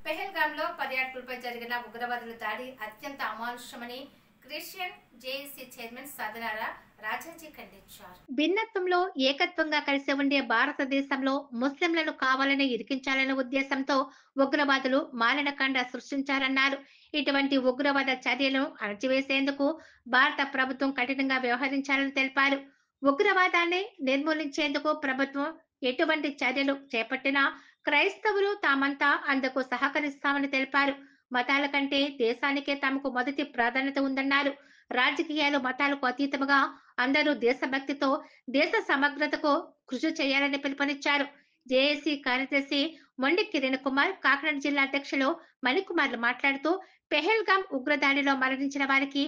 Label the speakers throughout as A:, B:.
A: పెహల్గాంలో పర్యాటకులపై జరిగిన ఉగ్రవాదుల దాడి అత్యంత అమానుషమని క్రిస్టియన్ జేఏసీ చైర్మన్ సాధనార రాజాజీ ఖండించారు. భిన్నత్వంలో ఏకత్వంగా కలిసి ఉండే భారతదేశంలో ముస్లింలను కావాలని ఇరికించాలనే ఉద్దేశంతో ఉగ్రవాదులు మారణకాండ సృష్టించారన్నారు. ఇటువంటి ఉగ్రవాద చర్యలను అణచివేసేందుకు భారత ప్రభుత్వం కఠినంగా వ్యవహరించాలని తెలిపారు. ఉగ్రవాదాన్ని నిర్మూలించేందుకు ప్రభుత్వం ఎటువంటి చర్యలు చేపట్టినా క్రైస్తవులు తామంతా అందుకు సహకరిస్తామని తెలిపారు. మతాల కంటే దేశానికే తమకు మొదటి ప్రాధాన్యత ఉందన్నారు. రాజకీయాలు మతాలకు అతీతముగా అందరూ దేశభక్తితో దేశ సమగ్రతకు కృషి చేయాలని పిలుపునిచ్చారు. జేఏసీ కార్యదర్శి మొండి కిరణ్ కుమార్, కాకినాడ జిల్లా అధ్యక్షులు మణికుమార్లు మాట్లాడుతూ పెహల్గాం ఉగ్రదాడిలో మరణించిన వారికి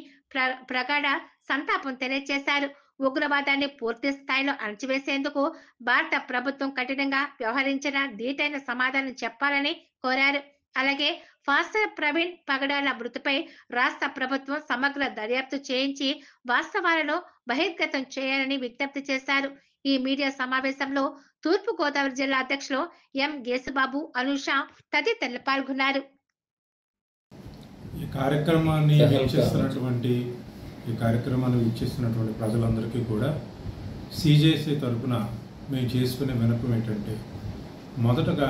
A: ప్రగాఢ సంతాపం తెలియజేశారు. ఉగ్రవాదాన్ని పూర్తి స్థాయిలో అణచివేసేందుకు భారత ప్రభుత్వం కఠినంగా వ్యవహరించిన ధీటైన సమాధానం చెప్పాలని కోరారు. అలాగే ఫాస్టర్ ప్రవీణ్ పగడాల మృతిపై రాష్ట్ర ప్రభుత్వం సమగ్ర దర్యాప్తు చేయించి వాస్తవాలను బహిర్గతం చేయాలని విజ్ఞప్తి చేశారు. ఈ మీడియా సమావేశంలో తూర్పు గోదావరి జిల్లా అధ్యక్షులు ఎం గేసుబాబు, అనూష తదితరులు పాల్గొన్నారు.
B: ఈ కార్యక్రమాన్ని వీక్షిస్తున్నటువంటి ప్రజలందరికీ కూడా సిజేసీ తరఫున మేము చేసుకునే విన్నపం ఏంటంటే, మొదటగా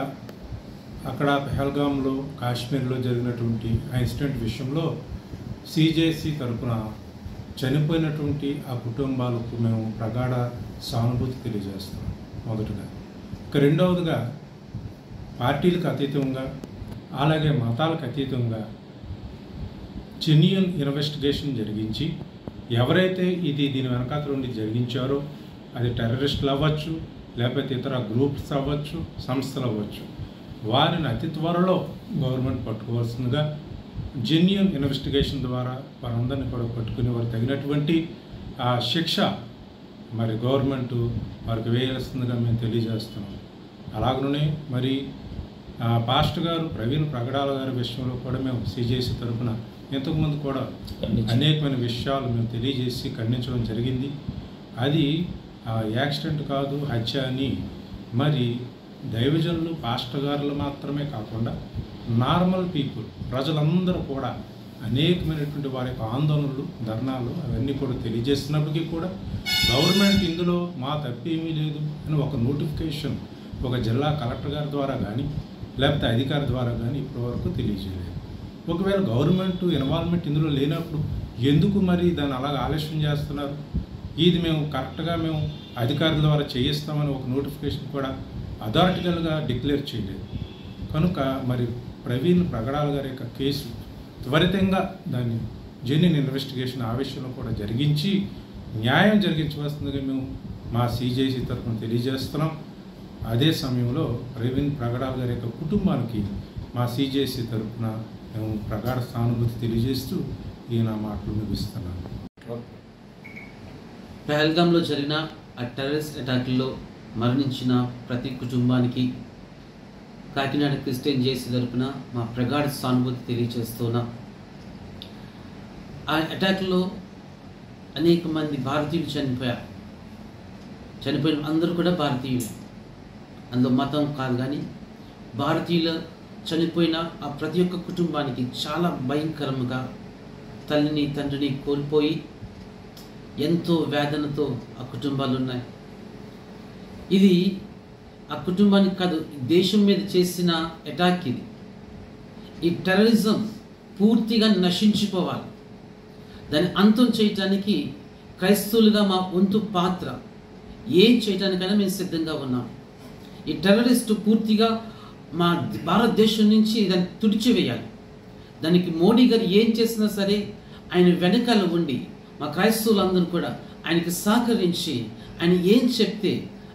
B: అక్కడ పెహల్గాంలో కాశ్మీర్లో జరిగినటువంటి ఆ ఇన్సిడెంట్ విషయంలో సిజేసీ తరఫున చనిపోయినటువంటి ఆ కుటుంబాలకు మేము ప్రగాఢ సానుభూతి తెలియజేస్తాం మొదటగా. ఇక రెండవదిగా పార్టీలకు అతీతంగా అలాగే మతాలకు అతీతంగా జెన్యూన్ ఇన్వెస్టిగేషన్ జరిగించి ఎవరైతే దీని వెనకాతల నుండి జరిగించారో అది టెర్రరిస్టులు అవ్వచ్చు, లేకపోతే ఇతర గ్రూప్స్ అవ్వచ్చు, సంస్థలు అవ్వచ్చు, వారిని అతి త్వరలో గవర్నమెంట్ పట్టుకోవాల్సిందిగా జెన్యూన్ ఇన్వెస్టిగేషన్ ద్వారా వారందరినీ కూడా పట్టుకుని వారు తగినటువంటి ఆ శిక్ష మరి గవర్నమెంట్ వారికి వేయాల్సిందిగా మేము తెలియజేస్తున్నాం. అలాగనే మరి పాస్టర్ గారు ప్రవీణ్ ప్రగడాల గారి విషయంలో కూడా మేము సిజేసీ తరఫున ఇంతకుముందు కూడా అనేకమైన విషయాలు మేము తెలియజేసి ఖండించడం జరిగింది. అది యాక్సిడెంట్ కాదు, హత్య అని. మరి దైవజనులు పాస్టర్ గారులు మాత్రమే కాకుండా నార్మల్ పీపుల్ ప్రజలందరూ కూడా అనేకమైనటువంటి వారి యొక్క ఆందోళనలు, ధర్నాలు అవన్నీ కూడా తెలియజేస్తున్నప్పటికీ కూడా గవర్నమెంట్ ఇందులో మా తప్పేమీ లేదు అని ఒక నోటిఫికేషన్ ఒక జిల్లా కలెక్టర్ గారి ద్వారా కానీ లేకపోతే అధికారి ద్వారా కానీ ఇప్పటివరకు తెలియజేయలేదు. ఒకవేళ గవర్నమెంట్ ఇన్వాల్వ్మెంట్ ఇందులో లేనప్పుడు ఎందుకు మరి దాన్ని అలాగ ఆలస్యం చేస్తున్నారు? ఇది మేము కరెక్ట్గా మేము అధికారుల ద్వారా చేయిస్తామని ఒక నోటిఫికేషన్ కూడా అథారిటికల్గా డిక్లేర్ చేయలేదు. కనుక మరి ప్రవీణ్ ప్రగడాల గారి యొక్క కేసు త్వరితంగా దాన్ని జెన్యూన్ ఇన్వెస్టిగేషన్ ఆ విషయంలో కూడా జరిగించి న్యాయం జరిగించవలసిందిగా మేము మా సిజేసీ తరఫున తెలియజేస్తున్నాం. అదే సమయంలో ప్రవీణ్ ప్రగడాల గారి యొక్క కుటుంబానికి మా సిజేసీ తరఫున మేము ప్రగాఢ సానుభూతి తెలియజేస్తూ ఈయన మాటలు ముగిస్తున్నాను.
C: పెహల్గాంలో జరిగిన ఆ టెర్రరిస్ట్ అటాక్లో మరణించిన ప్రతి కుటుంబానికి కాకినాడ క్రిస్టియన్ జేఏసీ తరపున మా ప్రగాఢ సానుభూతి తెలియజేస్తున్నా. ఆ అటాక్లో అనేక మంది భారతీయులు చనిపోయారు. చనిపోయిన అందరూ కూడా భారతీయులు, అందులో మతం కాదు. కానీ భారతీయులు చనిపోయిన ఆ ప్రతి ఒక్క కుటుంబానికి చాలా భయంకరంగా తల్లిని తండ్రిని కోల్పోయి ఎంతో వేదనతో ఆ కుటుంబాలు ఉన్నాయి. ఇది ఆ కుటుంబానికి కాదు, దేశం మీద చేసిన అటాక్ ఇది. ఈ టెర్రరిజం పూర్తిగా నశించిపోవాలి. దాన్ని అంతం చేయటానికి క్రైస్తవులుగా మా వంతు పాత్ర ఏం చేయడానికైనా మేము సిద్ధంగా ఉన్నాం. ఈ టెర్రరిస్టు పూర్తిగా మా భారతదేశం నుంచి దాన్ని తుడిచివేయాలి. దానికి మోడీ గారు ఏం చేసినా సరే ఆయన వెనకాల ఉండి మా క్రైస్తవులందరూ కూడా ఆయనకి సహకరించి ఆయన ఏం చెప్తే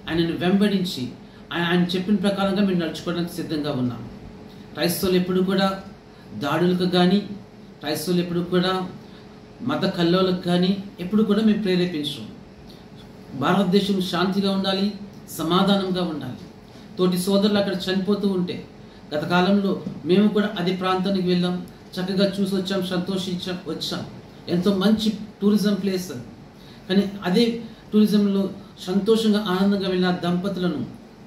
C: ఆయనను వెంబడించి ఆయన చెప్పిన ప్రకారంగా మేము నడుచుకోవడానికి సిద్ధంగా ఉన్నాం. క్రైస్తవులు ఎప్పుడు కూడా దాడులకు కానీ, క్రైస్తవులు ఎప్పుడు కూడా మత కల్లోలకు కానీ ఎప్పుడు కూడా మేము ప్రేరేపించాం. భారతదేశం శాంతిగా ఉండాలి, సమాధానంగా ఉండాలి. తోటి సోదరులు అక్కడ చనిపోతూ ఉంటే గత కాలంలో మేము కూడా అదే ప్రాంతానికి వెళ్ళాం, చక్కగా చూసి వచ్చాం, వచ్చాం. ఎంతో మంచి టూరిజం ప్లేస్. కానీ అదే టూరిజంలో సంతోషంగా ఆనందంగా వెళ్ళిన దంపతులను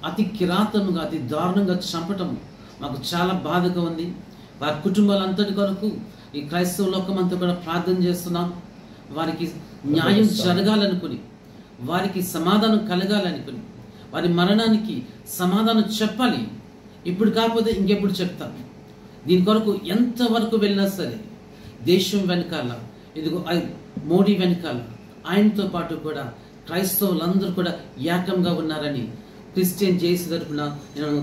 C: అతి కిరాతముగా, అతి దారుణంగా చంపటం మాకు చాలా బాధగా ఉంది. వారి కుటుంబాలంతటి కొరకు ఈ క్రైస్తవ లోకం అంతా కూడా ప్రార్థన చేస్తున్నాం. వారికి న్యాయం జరగాలనుకుని, వారికి సమాధానం కలగాలనుకుని, వారి మరణానికి సమాధానం చెప్పాలి. ఇప్పుడు కాకపోతే ఇంకెప్పుడు చెప్తాం. దీని కొరకు ఎంతవరకు వెళ్ళినా సరే దేశం వెనకాల, ఇదిగో మోడీ వెనకాల ఆయనతో పాటు కూడా క్రైస్తవులందరూ కూడా ఏకంగా ఉన్నారని క్రిస్టియన్ జేసీ తరపున నేను